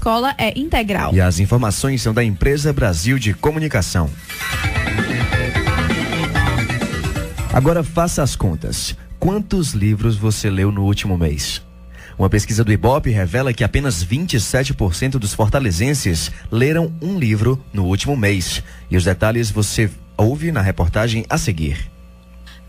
escola é integral. E as informações são da Empresa Brasil de Comunicação. Agora faça as contas. Quantos livros você leu no último mês? Uma pesquisa do Ibope revela que apenas 27% dos fortalezenses leram um livro no último mês. E os detalhes você ouve na reportagem a seguir.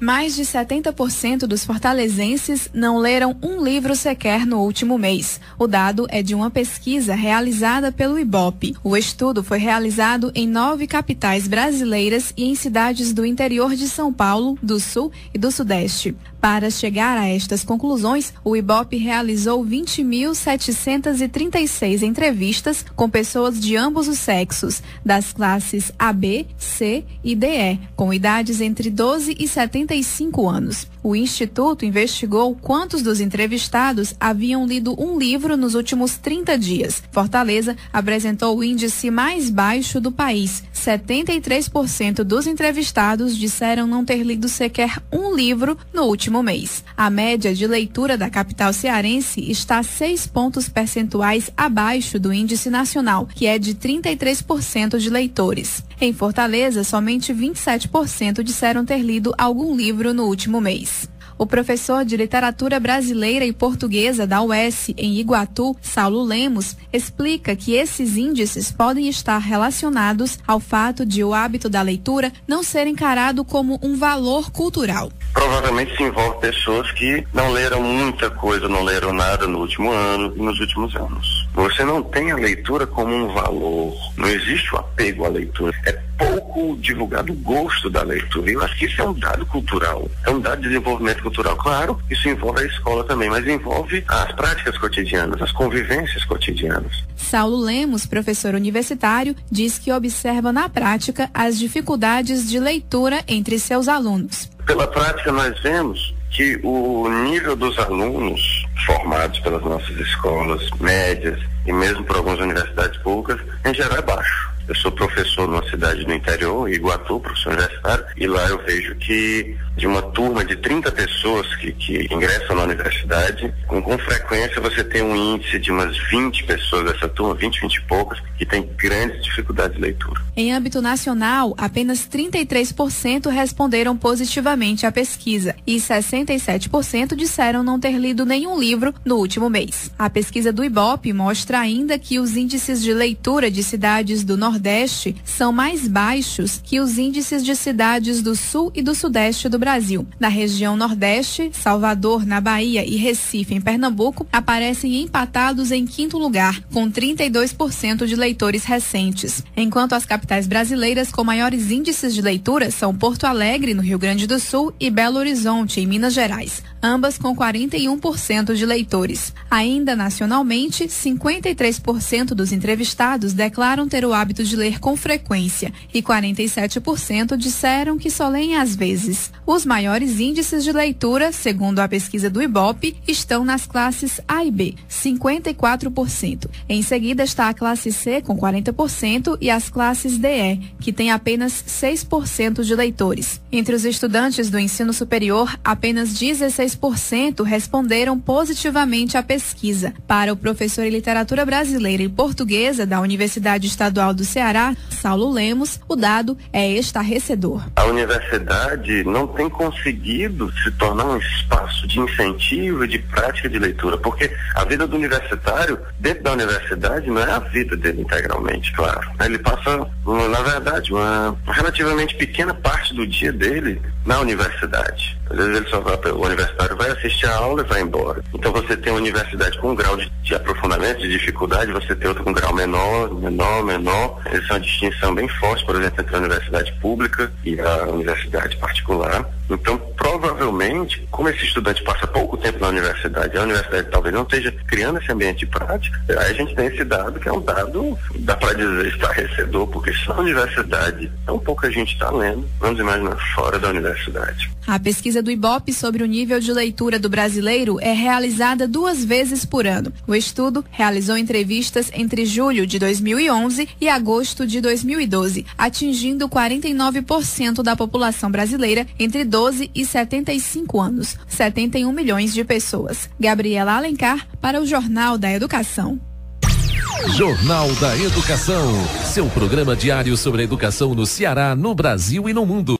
Mais de 70% dos fortalezenses não leram um livro sequer no último mês. O dado é de uma pesquisa realizada pelo Ibope. O estudo foi realizado em 9 capitais brasileiras e em cidades do interior de São Paulo, do Sul e do Sudeste. Para chegar a estas conclusões, o Ibope realizou 20.736 entrevistas com pessoas de ambos os sexos, das classes AB, C e DE, com idades entre 12 e 75 anos. O Instituto investigou quantos dos entrevistados haviam lido um livro nos últimos 30 dias. Fortaleza apresentou o índice mais baixo do país. 73% dos entrevistados disseram não ter lido sequer um livro no último mês. A média de leitura da capital cearense está 6 pontos percentuais abaixo do índice nacional, que é de 33% de leitores. Em Fortaleza, somente 27% disseram ter lido algum livro no último mês. O professor de literatura brasileira e portuguesa da UES em Iguatu, Saulo Lemos, explica que esses índices podem estar relacionados ao fato de o hábito da leitura não ser encarado como um valor cultural. Provavelmente se envolve pessoas que não leram muita coisa, não leram nada no último ano e nos últimos anos. Você não tem a leitura como um valor, não existe o apego à leitura. É pouco divulgado o gosto da leitura. Eu acho que isso é um dado cultural, é um dado de desenvolvimento cultural. Claro, isso envolve a escola também, mas envolve as práticas cotidianas, as convivências cotidianas. Saulo Lemos, professor universitário, diz que observa na prática as dificuldades de leitura entre seus alunos. Pela prática, nós vemos que o nível dos alunos formados pelas nossas escolas médias e mesmo por algumas universidades públicas, em geral, é baixo. Eu sou professor numa cidade do interior, Iguatu, professor universitário, e lá eu vejo que de uma turma de 30 pessoas que ingressam na universidade, com frequência você tem um índice de umas 20 pessoas dessa turma, 20 e poucas, que tem grandes dificuldades de leitura. Em âmbito nacional, apenas 33% responderam positivamente à pesquisa e 67% disseram não ter lido nenhum livro no último mês. A pesquisa do Ibope mostra ainda que os índices de leitura de cidades do Nordeste são mais baixos que os índices de cidades do Sul e do Sudeste do Brasil. Na região Nordeste, Salvador, na Bahia e Recife, em Pernambuco, aparecem empatados em 5º lugar, com 32% de leitores recentes. Enquanto as capitais brasileiras com maiores índices de leitura são Porto Alegre, no Rio Grande do Sul, e Belo Horizonte, em Minas Gerais, ambas com 41% de leitores. Ainda nacionalmente, 53% dos entrevistados declaram ter o hábito de ler com frequência e 47% disseram que só leem às vezes. Os maiores índices de leitura, segundo a pesquisa do Ibope, estão nas classes A e B, 54%. Em seguida está a classe C, com 40%, e as classes DE, que tem apenas 6% de leitores. Entre os estudantes do ensino superior, apenas 16% responderam positivamente à pesquisa. Para o professor em literatura brasileira e portuguesa da Universidade Estadual do Ceará, Saulo Lemos, o dado é estarrecedor. A universidade não tem conseguido se tornar um espaço de incentivo e de prática de leitura, porque a vida do universitário, dentro da universidade, não é a vida dele integralmente, claro. Ele passa, na verdade, uma relativamente pequena parte do dia dele na universidade. Às vezes ele só vai, o universitário vai assistir a aula e vai embora. Então você tem uma universidade com um grau de aprofundamento, de dificuldade, você tem outra com um grau menor. Essa é uma distinção bem forte, por exemplo, entre a universidade pública e a universidade particular. Então, provavelmente, como esse estudante passa pouco tempo na universidade, a universidade talvez não esteja criando esse ambiente de prática, aí a gente tem esse dado que é um dado, dá para dizer, estarrecedor, porque se na universidade tão pouca gente está lendo, vamos imaginar fora da universidade. A pesquisa do Ibope sobre o nível de leitura do brasileiro é realizada 2 vezes por ano. O estudo realizou entrevistas entre julho de 2011 e agosto de 2012, atingindo 49% da população brasileira entre 12 e 75 anos, 71 milhões de pessoas. Gabriela Alencar, para o Jornal da Educação. Jornal da Educação, seu programa diário sobre a educação no Ceará, no Brasil e no mundo.